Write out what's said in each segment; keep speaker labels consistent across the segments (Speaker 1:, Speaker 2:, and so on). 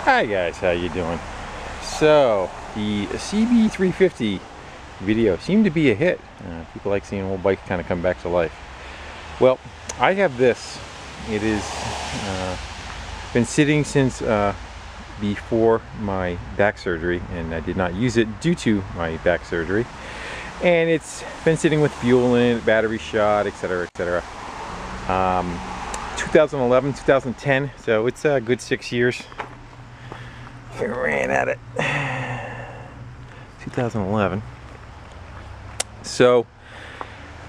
Speaker 1: Hi guys, how you doing? So the CB350 video seemed to be a hit. People like seeing old bikes kind of come back to life. Well, I have this. It is been sitting since before my back surgery, and I did not use it due to my back surgery. And it's been sitting with fuel in it, battery shot, etc., etc. 2011, 2010, so it's a good 6 years. I ran at it 2011, so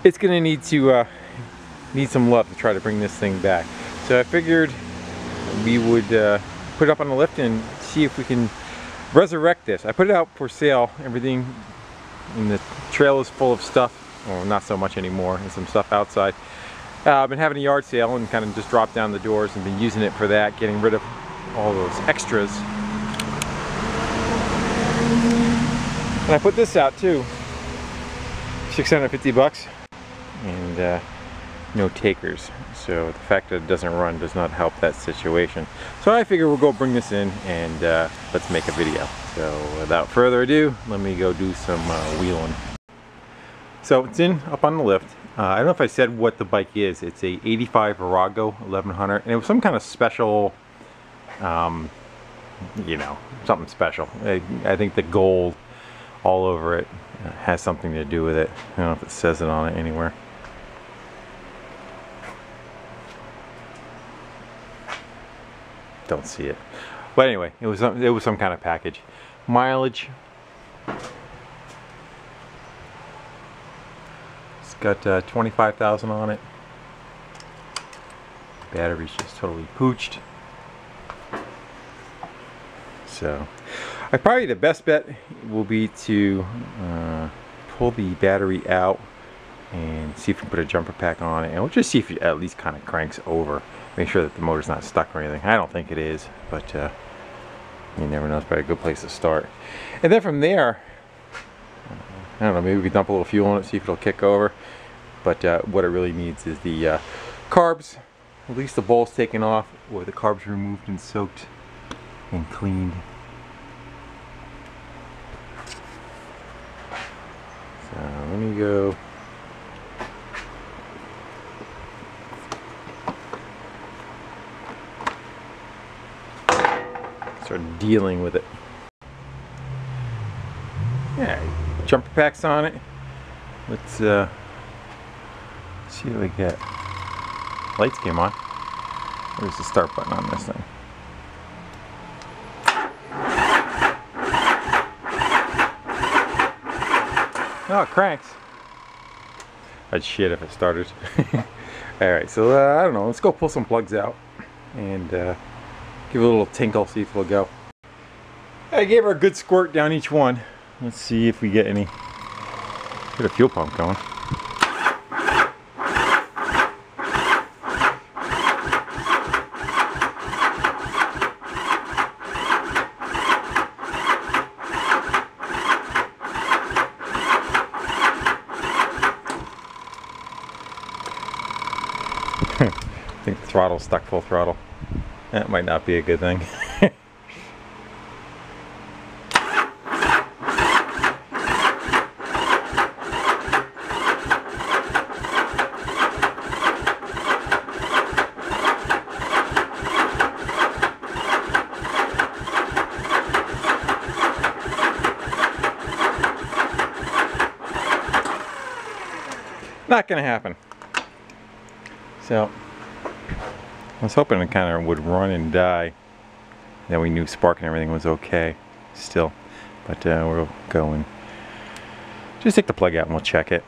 Speaker 1: it's gonna need some love to try to bring this thing back. So I figured we would put it up on the lift and see if we can resurrect this. I put it out for sale. Everything in the trail is full of stuff, well, not so much anymore, and some stuff outside. I've been having a yard sale and kind of just dropped down the doors and been using it for that, getting rid of all those extras. And I put this out too, 650 bucks, and no takers. So the fact that it doesn't run does not help that situation. So I figure we'll go bring this in and let's make a video. So without further ado, let me go do some wheeling. So it's up on the lift. I don't know if I said what the bike is. It's a 85 Virago 1100, and it was some kind of special, you know, something special. I think the gold all over it has something to do with it. I don't know if it says it on it anywhere. Don't see it. But anyway, it was some kind of package. Mileage. It's got 25,000 on it. Battery's just totally pooched. So probably the best bet will be to pull the battery out and see if we can put a jumper pack on it, and we'll just see if it at least kind of cranks over. Make sure that the motor's not stuck or anything. I don't think it is, but you never know. It's probably a good place to start. And then from there, I don't know, maybe we can dump a little fuel on it, see if it'll kick over. But what it really needs is the carbs, at least the bowl's taken off, or the carbs removed and soaked and cleaned. So let me go. Start dealing with it. Yeah, jumper packs on it. Let's see what we get. Lights came on. Where's the start button on this thing? Oh, it cranks. I'd shit if it started. Alright, so I don't know. Let's go pull some plugs out and give it a little tinkle, see if it'll go. I gave her a good squirt down each one. Let's see if we get any. Get a fuel pump going. I think the throttle's stuck full throttle. That might not be a good thing. Not gonna happen. So I was hoping it kind of would run and die. That we knew spark and everything was okay still. But we'll go and just take the plug out and we'll check it.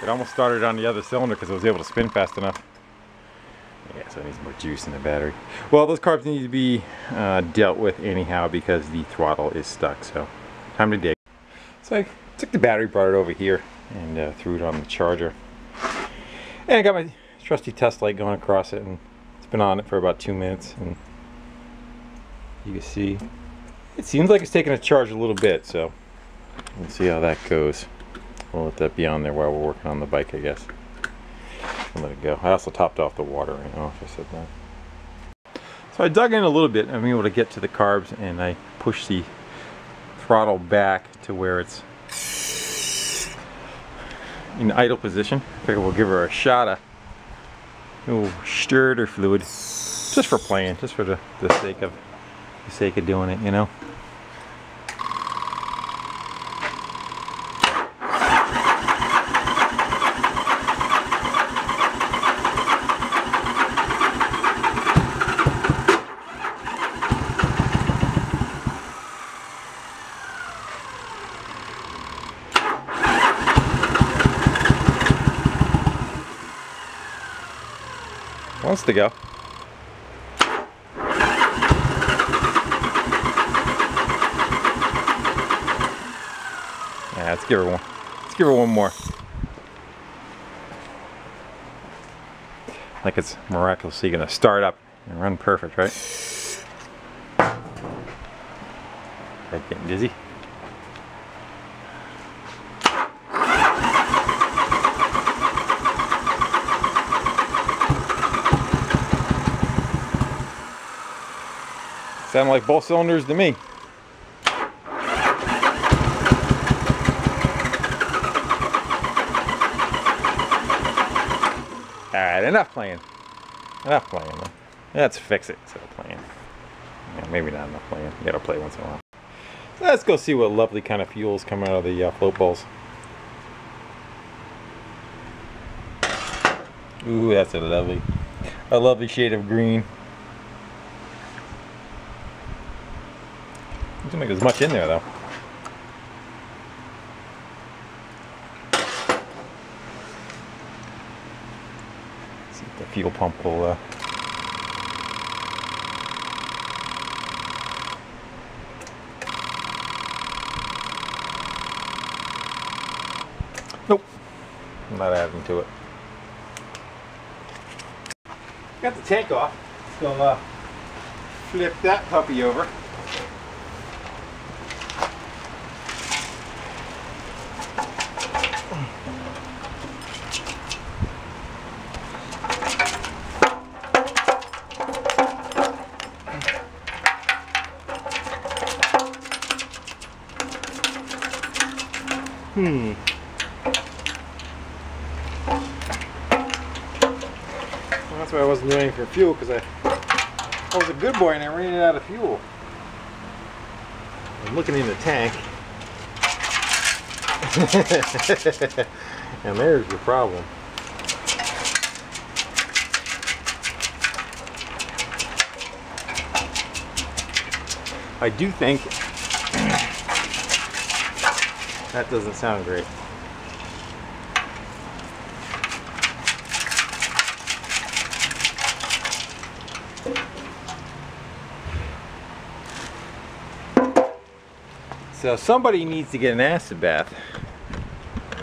Speaker 1: It almost started on the other cylinder because it was able to spin fast enough. Yeah, so it needs more juice in the battery. Well, those carbs need to be dealt with anyhow because the throttle is stuck, so time to dig. So I took the battery, brought it over here, and threw it on the charger. And I got my trusty test light going across it, and it's been on it for about 2 minutes, and you can see it seems like it's taking a charge a little bit, so we'll see how that goes. We'll let that be on there while we're working on the bike, I guess. I'll let it go. I also topped off the water, I know if I said that. So I dug in a little bit. I'm able to get to the carbs, and I pushed the throttle back to where it's in idle position. I figure we'll give her a shot of starter fluid, just for playing, just for the sake of doing it, you know. Wants to go. Yeah, let's give her one. Let's give her one more. Like it's miraculously gonna start up and run perfect, right? That getting dizzy? Sound like both cylinders to me. Alright, enough playing. Enough playing. Let's fix it instead of playing. Yeah, maybe not enough playing. You gotta play once in a while. So let's go see what lovely kind of fuels come out of the float balls. Ooh, that's a lovely shade of green. Doesn't make as much in there though. See if the fuel pump will nope, I'm not adding to it. Got the tank off, so flip that puppy over. Well, that's why I wasn't doing anything for fuel, because I was a good boy and I ran out of fuel. I'm looking in the tank. And there's the problem. I do think that doesn't sound great. So somebody needs to get an acid bath. You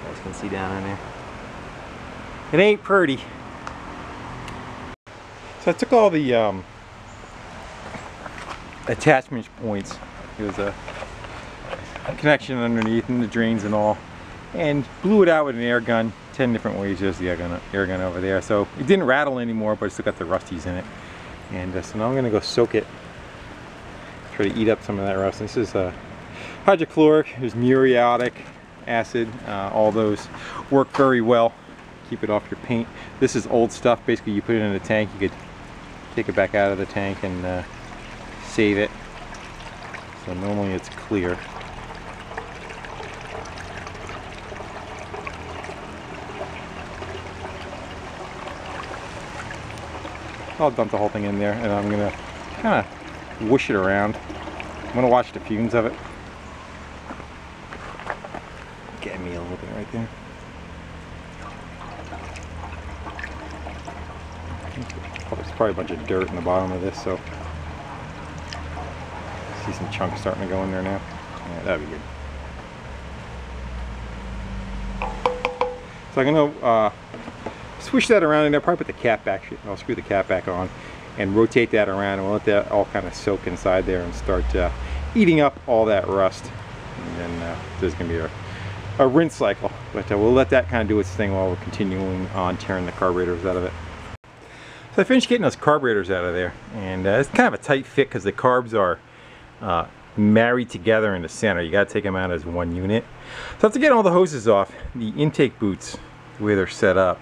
Speaker 1: guys can see down in there. It ain't pretty. So I took all the attachment points. It was a connection underneath and the drains and all, and blew it out with an air gun 10 different ways. There's the air gun over there, so it didn't rattle anymore, but it still got the rusties in it. And so now I'm gonna go soak it, try to eat up some of that rust. This is hydrochloric, there's muriatic acid, all those work very well, keep it off your paint. This is old stuff. Basically you put it in a tank, you could take it back out of the tank and save it. So normally it's clear. I'll dump the whole thing in there, and I'm gonna kind of whoosh it around. I'm gonna watch the fumes of it. Get me a little bit right there. There's probably a bunch of dirt in the bottom of this, so see some chunks starting to go in there now. Yeah, that'd be good. So I'm gonna swish that around, and I'll probably put the cap back. I'll screw the cap back on and rotate that around, and we'll let that all kind of soak inside there and start eating up all that rust. And then there's going to be a rinse cycle, but we'll let that kind of do its thing while we're continuing on tearing the carburetors out of it. So I finished getting those carburetors out of there, and it's kind of a tight fit because the carbs are married together in the center. You got to take them out as one unit. So after getting all the hoses off, the intake boots, the way they're set up,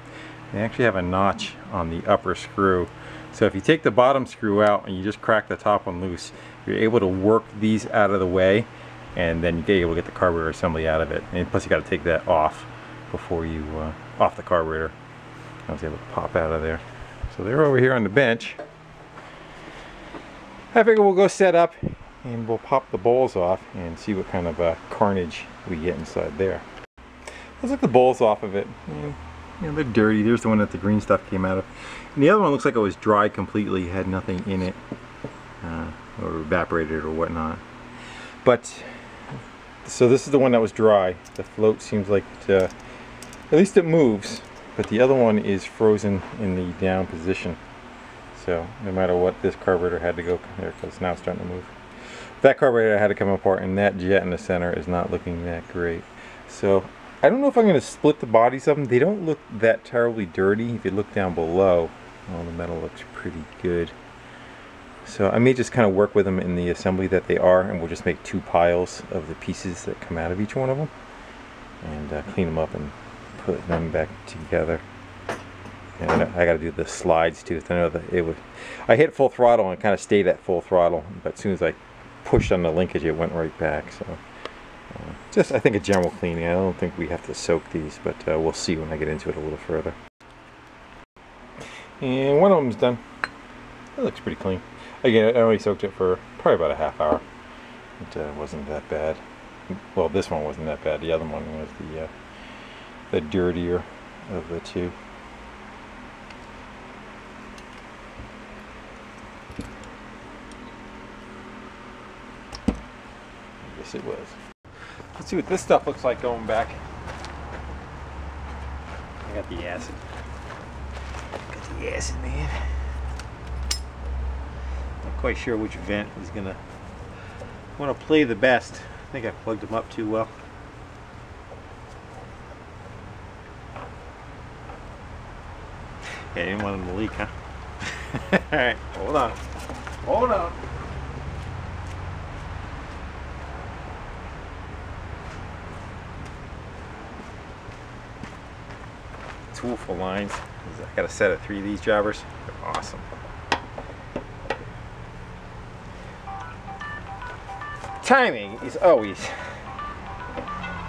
Speaker 1: they actually have a notch on the upper screw. So if you take the bottom screw out and you just crack the top one loose, you're able to work these out of the way, and then you're able to get the carburetor assembly out of it. And plus you got to take that off before you off the carburetor. I was able to pop out of there. So they're over here on the bench. I figure we'll go set up and we'll pop the bowls off and see what kind of carnage we get inside there. Let's look the bowls off of it. And, you know, they're dirty. There's the one that the green stuff came out of. And the other one looks like it was dry completely, had nothing in it, or evaporated or whatnot. But, so this is the one that was dry. The float seems like it, at least it moves, but the other one is frozen in the down position. So no matter what, this carburetor had to go there, because now it's starting to move. That carburetor had to come apart, and that jet in the center is not looking that great. So I don't know if I'm going to split the bodies of them. They don't look that terribly dirty. If you look down below, well, the metal looks pretty good. So I may just kind of work with them in the assembly that they are, and we'll just make two piles of the pieces that come out of each one of them, and clean them up and put them back together. And I got to do the slides too. I know that I hit full throttle and kind of stayed at full throttle, but as soon as I pushed on the linkage, it went right back. So just, I think, a general cleaning. I don't think we have to soak these, but we'll see when I get into it a little further. And one of them's done. It looks pretty clean. Again, I only soaked it for probably about a half hour. It wasn't that bad. Well, this one wasn't that bad. The other one was the dirtier of the two. Yes, it was. Let's see what this stuff looks like going back. I got the acid. Got the acid, man. Not quite sure which vent is gonna want to play the best. I think I plugged them up too well. Yeah, I didn't want them to leak, huh? Alright, hold on. Hold on. Tool for lines. I got a set of 3 of these jobbers. They're awesome. Timing is always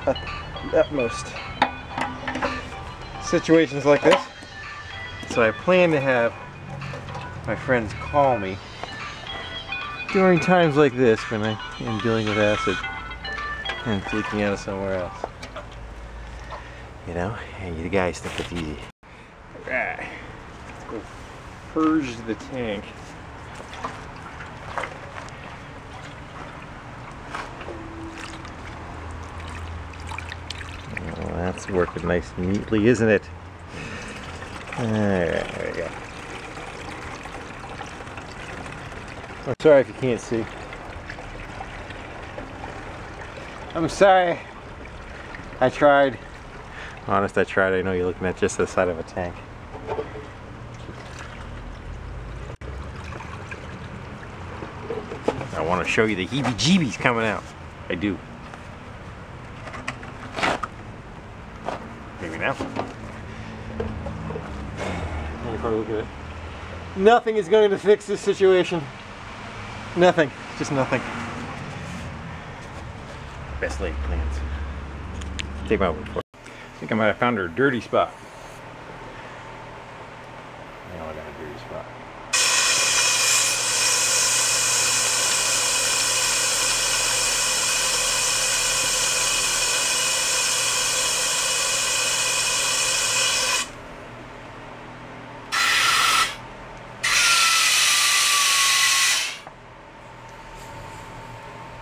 Speaker 1: at the utmost situations like this. So I plan to have my friends call me during times like this when I am dealing with acid and it's leaking out of somewhere else. You know, and you guys think it's easy. Alright, let's go purge the tank. Oh, that's working nice and neatly, isn't it? Alright, there we go. I'm sorry if you can't see. I'm sorry. I tried. Honest, I tried. I know you're looking at just the side of a tank. I want to show you the heebie-jeebies coming out. I do. Maybe now. You probably look at it. Nothing is going to fix this situation. Nothing. Just nothing. Best laid plans. Take my word for it. I think I might have found her dirty spot. I know I got a dirty spot.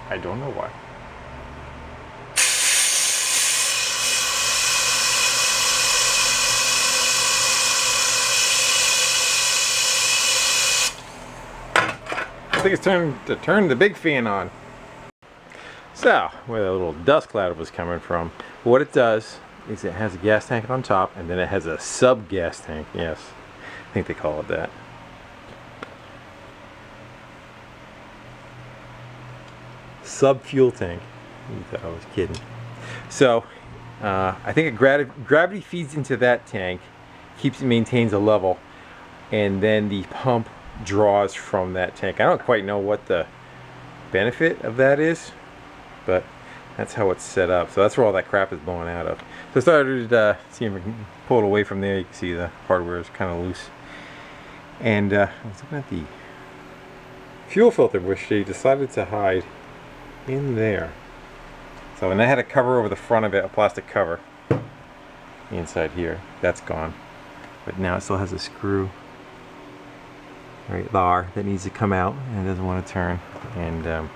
Speaker 1: I don't know why. think it's time to turn the big fan on. So, where the little dust cloud was coming from, what it does is it has a gas tank on top, and then it has a sub gas tank. Yes, I think they call it that. Sub fuel tank. You thought I was kidding. So, I think gravity feeds into that tank, maintains a level, and then the pump draws from that tank. I don't quite know what the benefit of that is, but that's how it's set up. So that's where all that crap is blowing out of. So I started seeing if I can pull it away from there. You can see the hardware is kind of loose. And I was looking at the fuel filter, which they decided to hide in there. So, and I had a cover over the front of it, a plastic cover inside here. That's gone. But now it still has a screw right there that needs to come out, and it doesn't want to turn. And a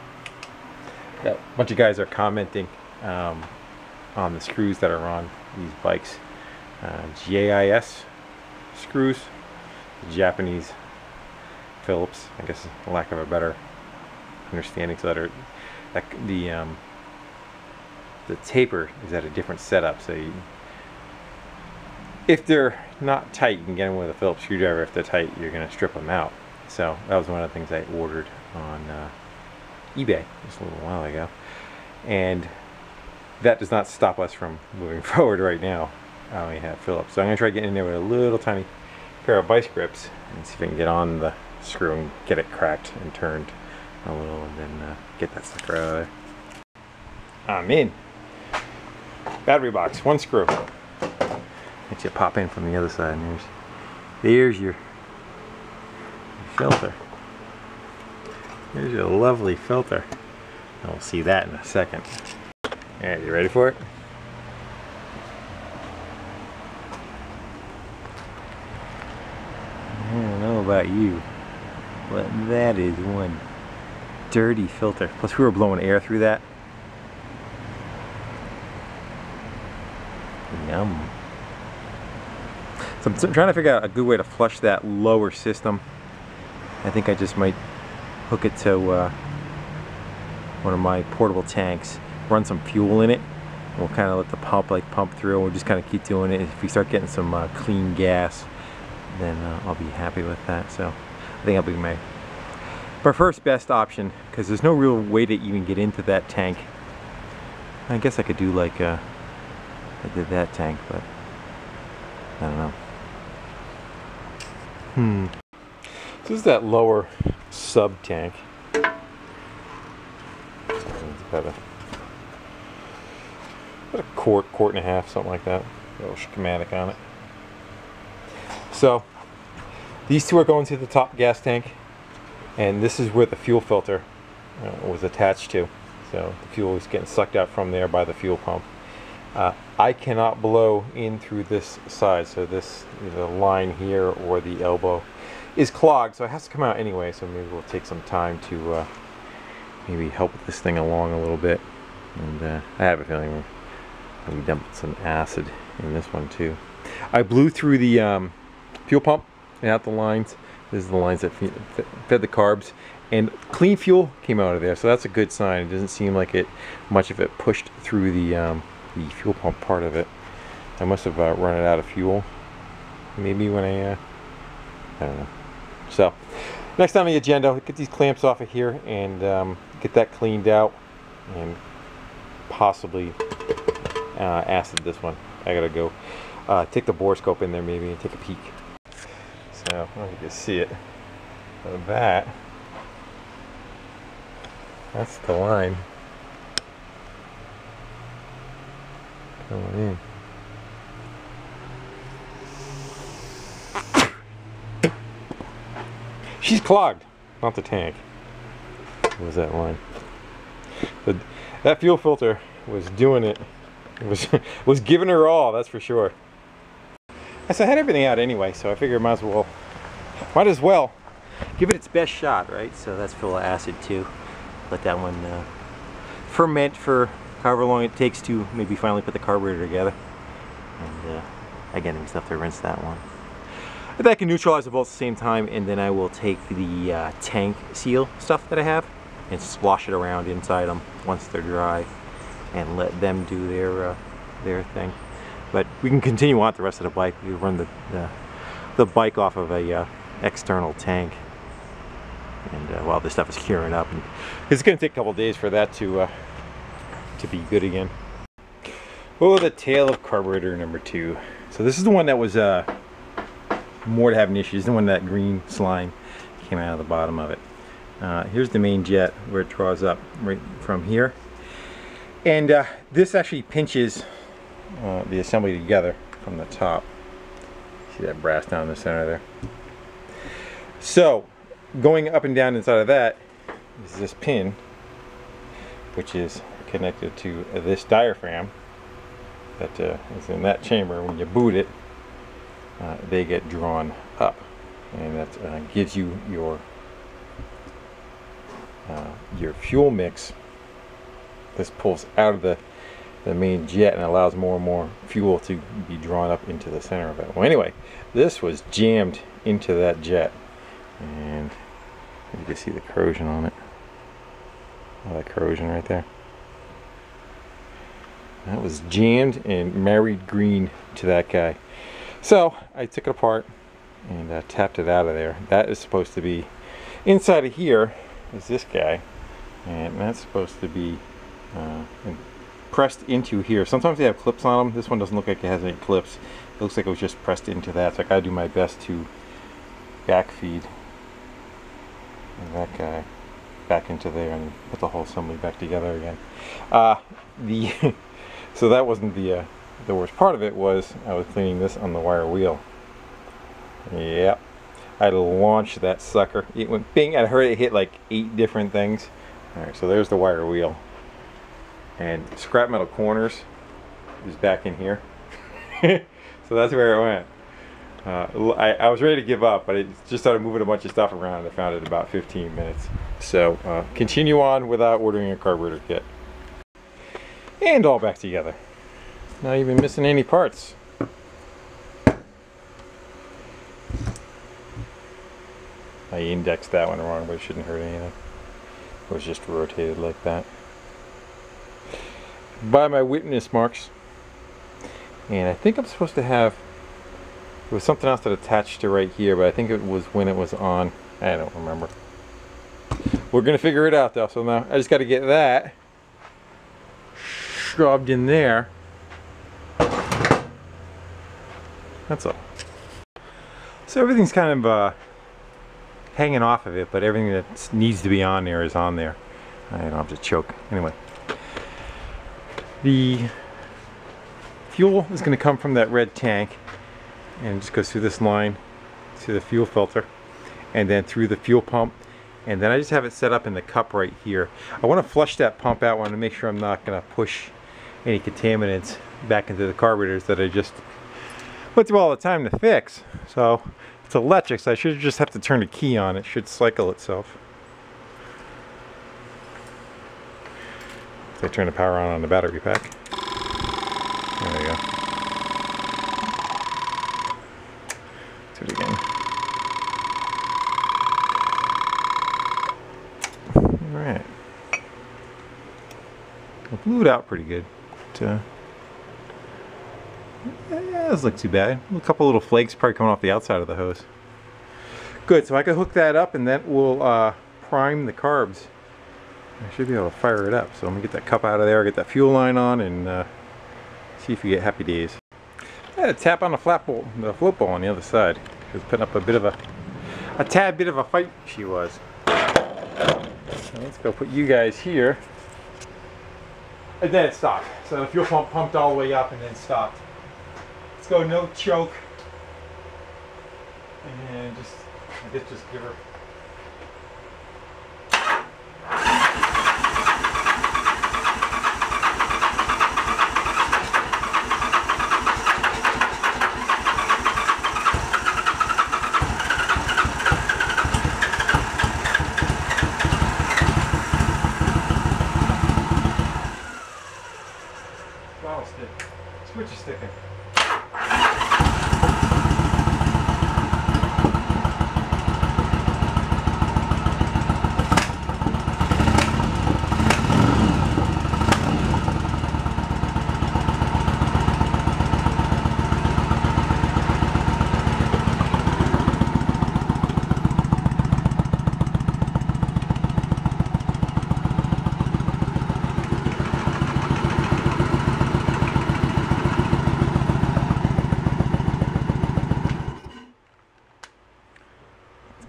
Speaker 1: bunch of guys are commenting on the screws that are on these bikes. GAIS screws, Japanese Phillips, I guess, for lack of a better understanding. So that the taper is at a different setup. So if they're not tight, you can get them with a Phillips screwdriver. If they're tight, you're going to strip them out. So that was one of the things I ordered on eBay just a little while ago, and that does not stop us from moving forward right now. I only have Phillips, so I'm going to try getting in there with a little tiny pair of vice grips and see if I can get on the screw and get it cracked and turned a little, and then get that sucker out of there. I'm in. Battery box, one screw. Let you pop in from the other side, and there's your filter. There's your lovely filter. And we'll see that in a second. Alright, you ready for it? I don't know about you, but that is one dirty filter. Plus we were blowing air through that. Yum. So I'm trying to figure out a good way to flush that lower system. I think I just might hook it to one of my portable tanks, run some fuel in it, and we'll kind of let the pump pump through. We'll just kind of keep doing it. If we start getting some clean gas, then I'll be happy with that. So I think that'll be my first best option, because there's no real way to even get into that tank. I guess I could do like I did that tank, but I don't know. This is that lower sub tank. It's about a quart and a half, something like that. A little schematic on it. So these two are going to the top gas tank, and this is where the fuel filter was attached to. So the fuel is getting sucked out from there by the fuel pump. I cannot blow in through this side, so this, the line here or the elbow is clogged, so it has to come out anyway. So maybe we'll take some time to maybe help this thing along a little bit. And I have a feeling we dumped some acid in this one too. I blew through the fuel pump and out the lines. This is the lines that fed the carbs, and clean fuel came out of there, so that's a good sign. It doesn't seem like much of it pushed through the fuel pump part of it. I must have run it out of fuel maybe when I don't know. So next on the agenda, get these clamps off of here and get that cleaned out, and possibly acid this one. I gotta go take the borescope in there maybe and take a peek. So I don't know if you can see it. So that's the line going in. She's clogged, not the tank. What was that line? But that fuel filter was doing it. It was giving her all, that's for sure. So I had everything out anyway, so I figured might as well give it its best shot, right? So that's full of acid too. Let that one ferment for however long it takes to maybe finally put the carburetor together. And again, we still have to rinse that one. But that can neutralize the bolts at the same time, and then I will take the tank seal stuff that I have and slosh it around inside them once they're dry and let them do their thing. But we can continue on with the rest of the bike. We run the bike off of a external tank, and while this stuff is curing up, and it's going to take a couple days for that to be good again. Oh, the tail of carburetor number 2. So this is the one that was more to have an issue. This is the one that green slime came out of the bottom of it. Here's the main jet where it draws up right from here, and this actually pinches the assembly together from the top. See that brass down in the center there? So going up and down inside of that is this pin, which is connected to this diaphragm that is in that chamber. When you boot it, they get drawn up, and that gives you your fuel mix. This pulls out of the main jet and allows more and more fuel to be drawn up into the center of it. Well, anyway, this was jammed into that jet, and you can see the corrosion on it. Oh, that corrosion right there. That was jammed and married green to that guy. So I took it apart and tapped it out of there. That is supposed to be inside of here is this guy, and that's supposed to be pressed into here. Sometimes they have clips on them. This one doesn't look like it has any clips. It looks like it was just pressed into that. So I gotta do my best to backfeed that guy back into there and put the whole assembly back together again. So that wasn't the worst part of it. Was I was cleaning this on the wire wheel. Yep, I had to launch that sucker. It went bing. I heard it hit like 8 different things. All right, so there's the wire wheel, and scrap metal corners is back in here. So that's where it went. I was ready to give up, but it just started moving a bunch of stuff around, and I found it in about 15 minutes. So continue on without ordering a carburetor kit. And all back together. Not even missing any parts. I indexed that one wrong, but it shouldn't hurt anything. It was just rotated like that. By my witness marks. And I think I'm supposed to have, there was something else that attached to right here, but I think it was when it was on. I don't remember. We're gonna figure it out though, so now I just gotta get that shoved in there. That's all. So everything's kind of hanging off of it, but everything that needs to be on there is on there. I don't have to choke. Anyway, the fuel is going to come from that red tank, and it just goes through this line to the fuel filter, and then through the fuel pump, and then I just have it set up in the cup right here. I want to flush that pump out. I want to make sure I'm not going to push any contaminants back into the carburetors that I just went through all the time to fix. So it's electric, so I should just have to turn the key on. It should cycle itself. So I turn the power on the battery pack. There we go. Do it again. Alright. It blew it out pretty good. Yeah, it doesn't look too bad. A couple little flakes probably coming off the outside of the hose. Good, so I can hook that up and that will prime the carbs. I should be able to fire it up. So I'm gonna get that cup out of there, get that fuel line on, and see if we get happy days. I had a tap on the float bowl on the other side. She was putting up a bit of a tad bit of a fight. She was. So let's go put you guys here. And then it stopped. So the fuel pump pumped all the way up and then stopped. Let's go no choke. And just, I guess just give her. Switch is sticking.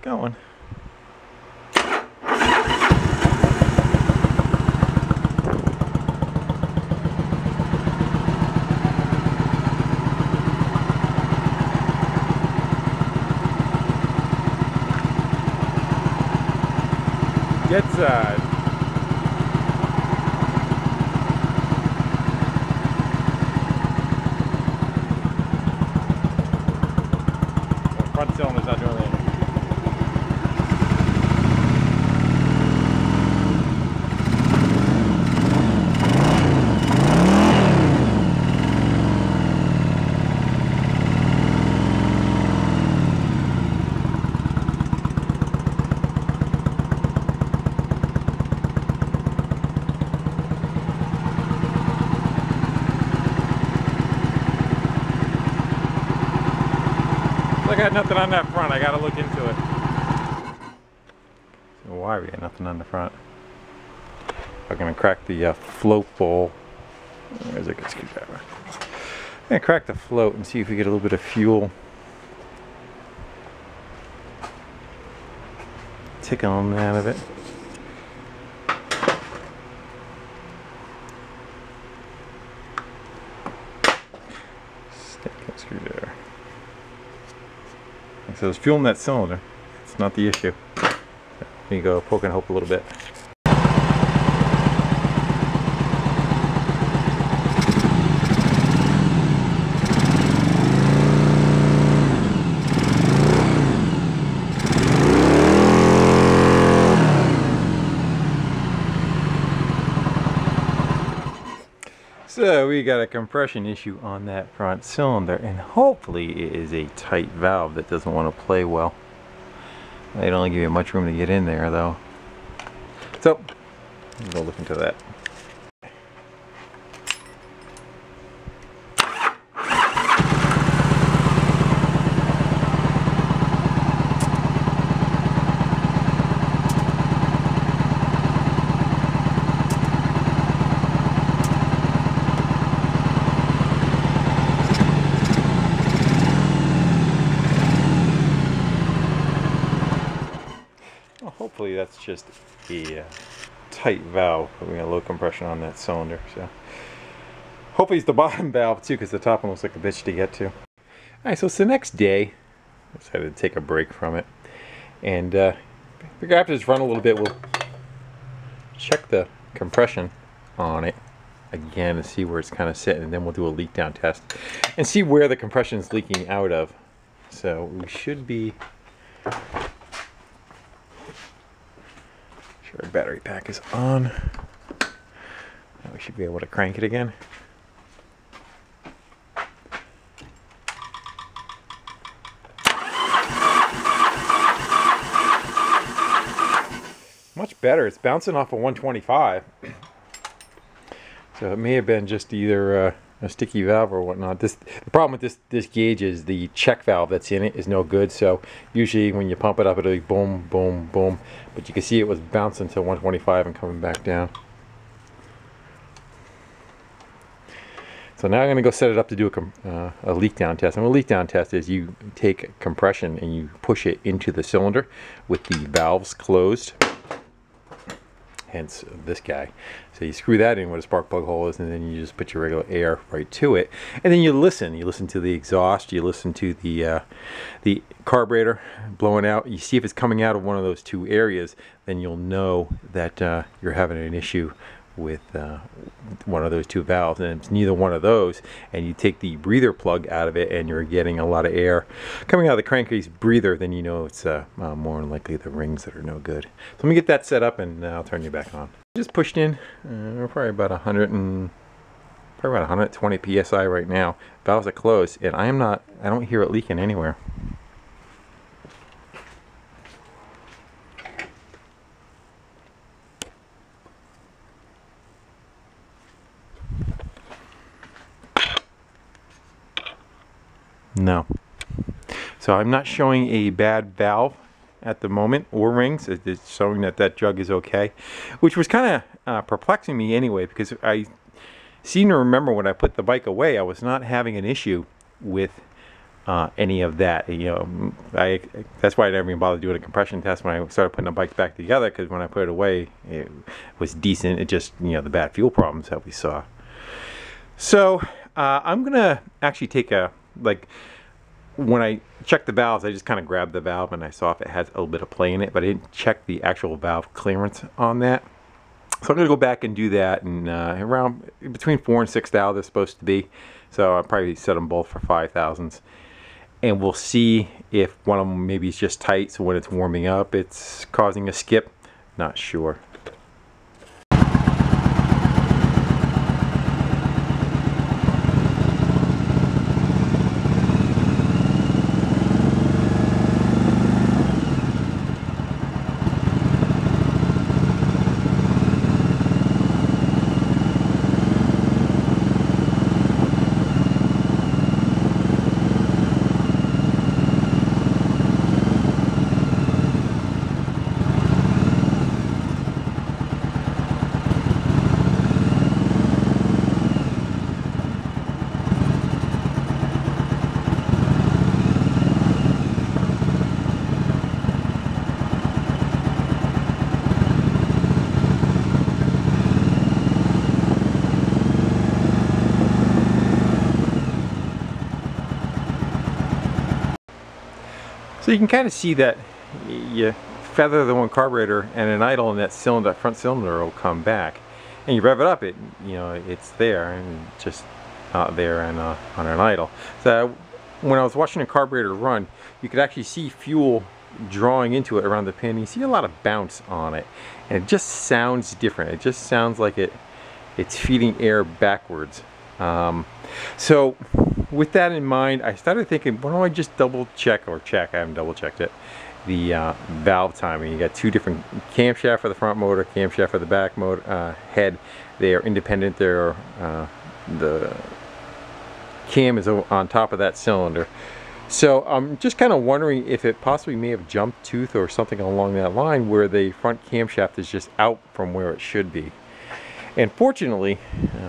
Speaker 1: going. Get side. Front cylinder's not doing anything. I got nothing on that front. I gotta look into it. So why we got nothing on the front? I'm gonna crack the float bowl. Where's a good screwdriver? I'm gonna crack the float and see if we get a little bit of fuel tickling out of it. Stick that screwdriver. So there's fuel in that cylinder. It's not the issue. There you go, poke and hope a little bit. So we got a compression issue on that front cylinder, and hopefully it is a tight valve that doesn't want to play well. They don't really give you much room to get in there though. So we'll go look into that. Hopefully that's just a tight valve. We got low compression on that cylinder, so hopefully it's the bottom valve too, because the top one looks like a bitch to get to. All right, so it's the next day. I decided to take a break from it, and figure after it's run a little bit, we'll check the compression on it again and see where it's kind of sitting, and then we'll do a leak down test and see where the compression is leaking out of. So we should be. Our battery pack is on. Now we should be able to crank it again. Much better. It's bouncing off of 125. So it may have been just either a sticky valve or whatnot. The problem with this gauge is the check valve that's in it is no good. So usually when you pump it up, it'll be boom, boom, boom. But you can see it was bouncing to 125 and coming back down. So now I'm going to go set it up to do a leak down test. And a leak down test is you take compression and you push it into the cylinder with the valves closed. Hence this guy. So you screw that in where the spark plug hole is, and then you just put your regular air right to it, and then you listen to the exhaust, you listen to the carburetor blowing out. You see if it's coming out of one of those two areas, then you'll know that you're having an issue with one of those two valves, and it's neither one of those, and you take the breather plug out of it and you're getting a lot of air coming out of the crankcase breather, then you know it's more than likely the rings that are no good. So let me get that set up and I'll turn you back on. Just pushed in probably about 120 psi right now. Valves are closed, and I don't hear it leaking anywhere. No. So I'm not showing a bad valve at the moment or rings. It's showing that that jug is okay, which was kind of perplexing me anyway, because I seem to remember when I put the bike away, I was not having an issue with any of that. That's why I never even bothered doing a compression test when I started putting the bikes back together, because when I put it away it was decent. It just, the bad fuel problems that we saw. So I'm gonna actually take when I checked the valves, I just kind of grabbed the valve and I saw if it has a little bit of play in it, but I didn't check the actual valve clearance on that. So I'm going to go back and do that, and around between 4 and 6 thou they're supposed to be. So I'll probably set them both for 5,000s. And we'll see if one of them maybe is just tight, so when it's warming up it's causing a skip. Not sure. So you can kind of see that you feather the one carburetor and an idle, and that cylinder, front cylinder, will come back. And you rev it up, it's there, and just not there on an idle. So when I was watching the carburetor run, you could actually see fuel drawing into it around the pin. You see a lot of bounce on it, and it just sounds different. It just sounds like it's feeding air backwards. So with that in mind, I started thinking, why don't I just double check, I haven't double checked it, the valve timing. You got two different camshaft for the front motor, camshaft for the back motor head. They are independent. They're the cam is on top of that cylinder. So I'm just kind of wondering if it possibly may have jumped tooth or something along that line, where the front camshaft is just out from where it should be. And fortunately,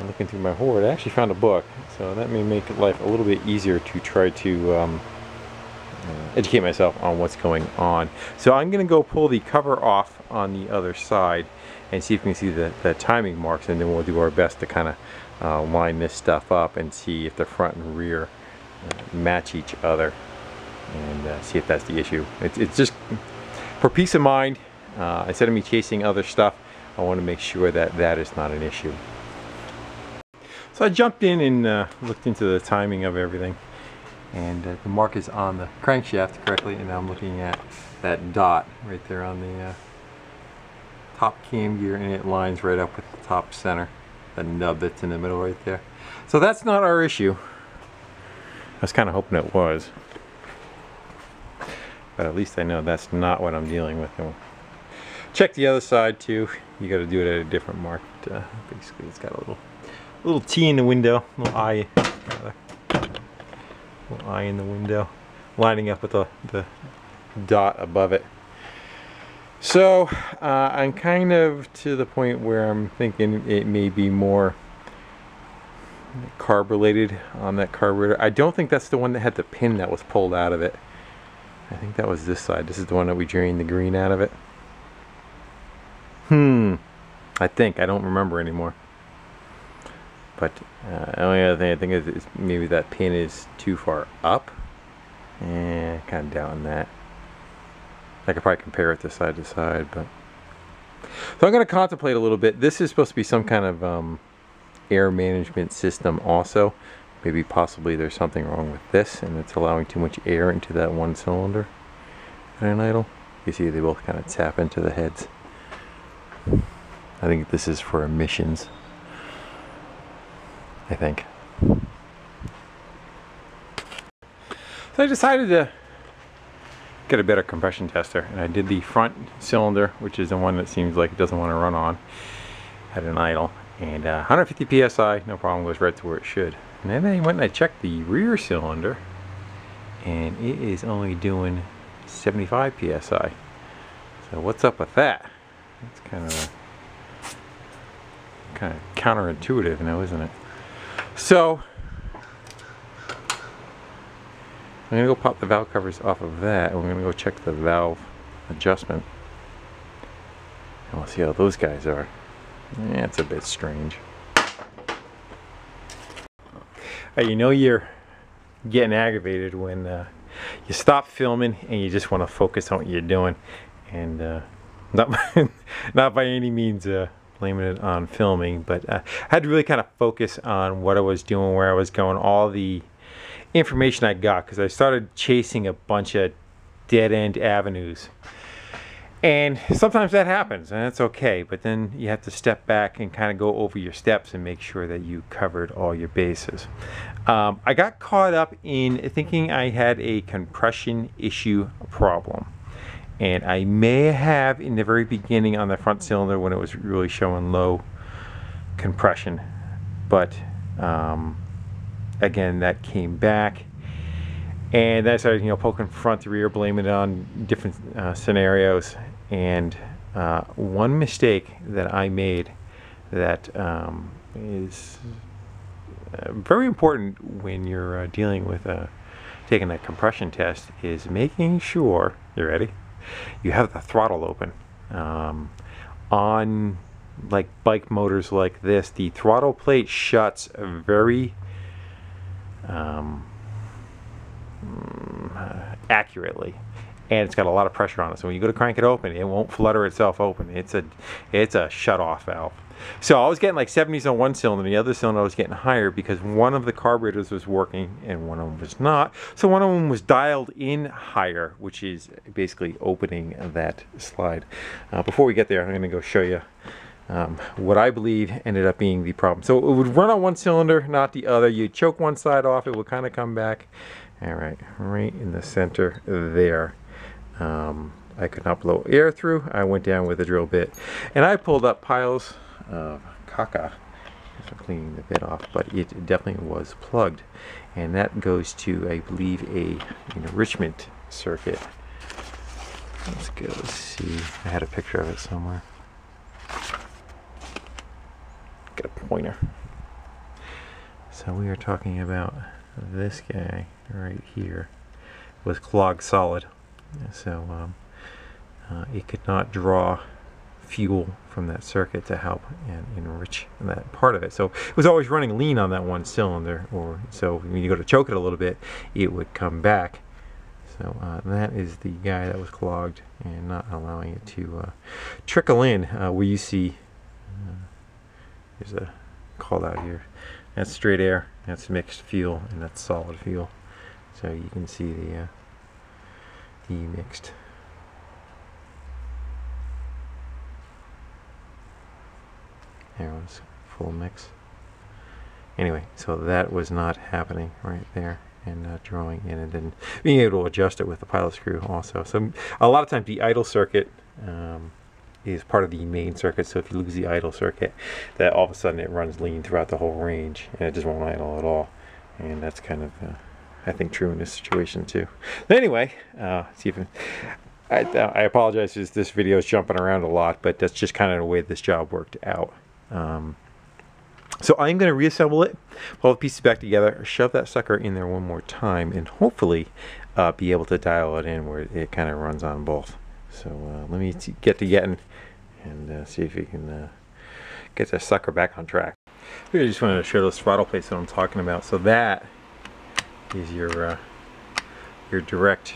Speaker 1: looking through my hoard, I actually found a book, so that may make life a little bit easier to try to educate myself on what's going on. So I'm going to go pull the cover off on the other side and see if we can see the timing marks, and then we'll do our best to kind of line this stuff up and see if the front and rear match each other, and see if that's the issue. It's just for peace of mind. Instead of me chasing other stuff, I want to make sure that that is not an issue. So I jumped in and looked into the timing of everything, and the mark is on the crankshaft correctly, and now I'm looking at that dot right there on the top cam gear, and it lines right up with the top center, the nub that's in the middle right there. So that's not our issue. I was kind of hoping it was, but at least I know that's not what I'm dealing with. Check the other side too. You got to do it at a different mark. Basically, it's got a little T in the window, little eye, rather. Little eye in the window, lining up with the dot above it. So I'm kind of to the point where I'm thinking it may be more carb related on that carburetor. I don't think that's the one that had the pin that was pulled out of it. I think that was this side. This is the one that we drained the green out of it. I think. I don't remember anymore. But the only other thing I think is maybe that pin is too far up. Kind of doubting that. I could probably compare it to side, but... So I'm going to contemplate a little bit. This is supposed to be some kind of air management system also. Maybe possibly there's something wrong with this, and it's allowing too much air into that one cylinder at an idle. You see they both kind of tap into the heads. I think this is for emissions, I think. So I decided to get a better compression tester, and I did the front cylinder, which is the one that seems like it doesn't want to run on at an idle, and 150 psi, no problem, goes right to where it should. And then I went and I checked the rear cylinder, and it is only doing 75 psi. So what's up with that? It's kind of counterintuitive now, isn't it? So I'm gonna go pop the valve covers off of that, and we're gonna go check the valve adjustment. And we'll see how those guys are. Yeah, it's a bit strange. You know you're getting aggravated when you stop filming and you just want to focus on what you're doing, and not by any means blaming it on filming, but I had to really kind of focus on what I was doing, where I was going, all the information I got, because I started chasing a bunch of dead-end avenues. And sometimes that happens, and that's okay, but then you have to step back and kind of go over your steps and make sure that you covered all your bases. I got caught up in thinking I had a compression issue problem. And I may have, in the very beginning on the front cylinder when it was really showing low compression. But again, that came back. And then I started, poking front to rear, blaming it on different scenarios. And one mistake that I made that is very important when you're dealing with taking a compression test is making sure, you ready? You have the throttle open. On like bike motors like this, the throttle plate shuts very accurately, and it's got a lot of pressure on it. So when you go to crank it open, it won't flutter itself open. It's a shut-off valve. So I was getting like 70s on one cylinder, and the other cylinder I was getting higher because one of the carburetors was working and one of them was not. So one of them was dialed in higher, which is basically opening that slide. Before we get there, I'm going to go show you what I believe ended up being the problem. So it would run on one cylinder, not the other. You choke one side off, it would kind of come back. All right, right in the center there. I could not blow air through. I went down with a drill bit, and I pulled up piles of caca for cleaning the bit off, but it definitely was plugged, and that goes to, I believe, a enrichment circuit. Let's go see. I had a picture of it somewhere. Get a pointer. So we are talking about this guy right here. It was clogged solid, so it could not draw fuel from that circuit to help and enrich that part of it. So it was always running lean on that one cylinder, or so when you go to choke it a little bit, it would come back. So that is the guy that was clogged and not allowing it to trickle in. Where you see there's a call out here. That's straight air, that's mixed fuel, and that's solid fuel. So you can see the mixed. There was full mix. Anyway, so that was not happening right there, and drawing in, and then being able to adjust it with the pilot screw also. So a lot of times the idle circuit is part of the main circuit, so if you lose the idle circuit, that all of a sudden it runs lean throughout the whole range, and it just won't idle at all. And that's kind of I think true in this situation too. But anyway, see if I apologize if this video is jumping around a lot, but that's just kind of the way this job worked out. So I'm going to reassemble it, pull the pieces back together, shove that sucker in there one more time, and hopefully be able to dial it in where it kind of runs on both. So let me get to getting and see if we can get that sucker back on track. I just wanted to show those throttle plates that I'm talking about. So that is your direct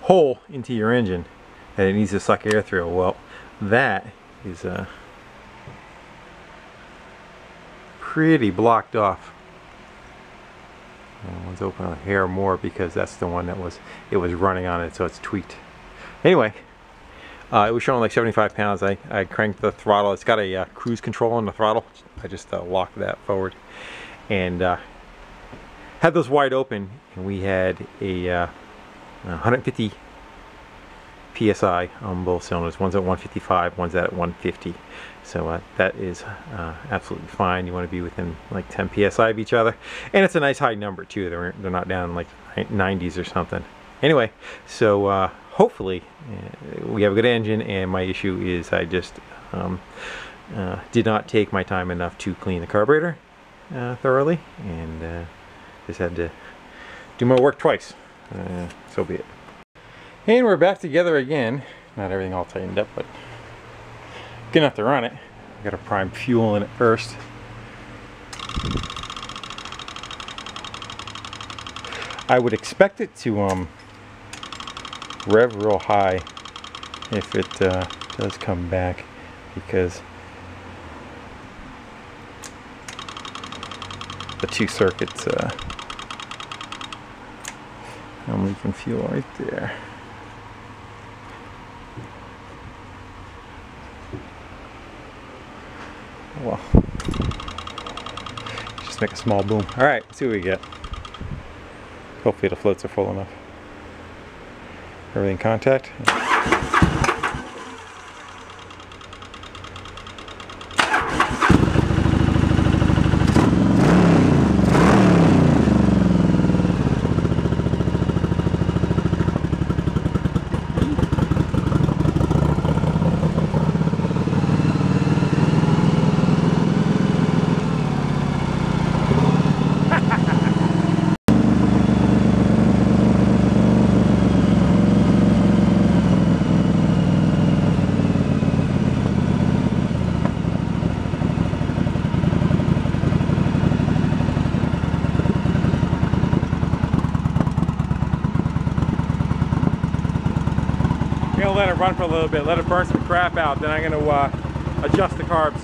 Speaker 1: hole into your engine that it needs to suck air through. Well, that is pretty blocked off. Let's open a hair more because that's the one that it was running on it, so it's tweaked. Anyway, it was showing like 75 pounds. I cranked the throttle. It's got a cruise control on the throttle. I just locked that forward and had those wide open, and we had a 150 psi on both cylinders. One's at 155, one's at 150. So that is absolutely fine. You want to be within like 10 psi of each other, and it's a nice high number too. They're not down in like 90s or something. Anyway, so hopefully we have a good engine, and my issue is I just did not take my time enough to clean the carburetor thoroughly, and just had to do my work twice. So be it. And we're back together again. Not everything all tightened up, but good enough to run it. Got to prime fuel in it first. I would expect it to rev real high if it does come back, because the 2 circuits, I'm leaking fuel right there. Well, just make a small boom. All right, let's see what we get. Hopefully the floats are full enough. Everything contact. Let it run for a little bit, let it burn some crap out, then I'm going to adjust the carbs.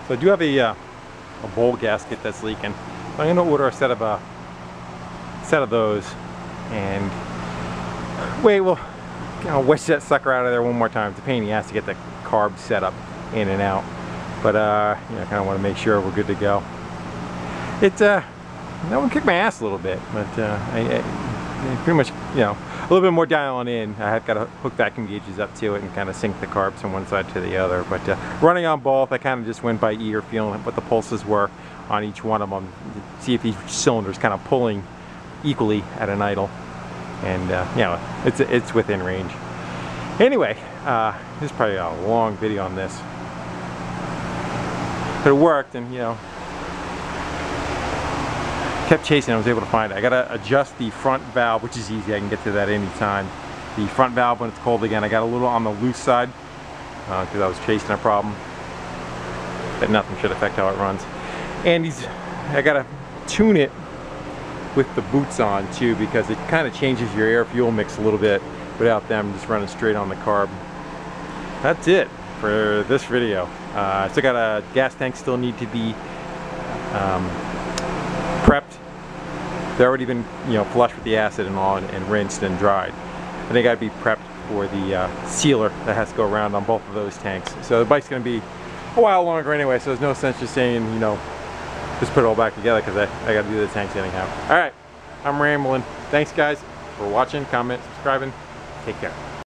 Speaker 1: So I do have a bowl gasket that's leaking. So I'm going to order a set of those, and we'll wedge that sucker out of there one more time. It's a pain in the ass to get the carb set up in and out, but kind of want to make sure we're good to go. That one kicked my ass a little bit, but I pretty much, a little bit more dialing in. I have got to hook vacuum gauges up to it and kind of sync the carbs from one side to the other. But running on both, I kind of just went by ear, feeling what the pulses were on each one of them. See if each cylinder is kind of pulling equally at an idle. And it's within range. Anyway, this is probably a long video on this. But it worked, and kept chasing. I was able to find it. I gotta adjust the front valve, which is easy. I can get to that anytime. The front valve, when it's cold again, I got a little on the loose side because I was chasing a problem, but nothing should affect how it runs. And I gotta tune it with the boots on too, because it kind of changes your air fuel mix a little bit without them just running straight on the carb. That's it for this video. Still got a gas tank still need to be prepped. They've already been flushed with the acid and all, and rinsed and dried. And they got to be prepped for the sealer that has to go around on both of those tanks. So the bike's going to be a while longer anyway, so there's no sense just saying just put it all back together, because I got to do the tanks anyhow. Alright, I'm rambling. Thanks guys for watching, comment, subscribing. Take care.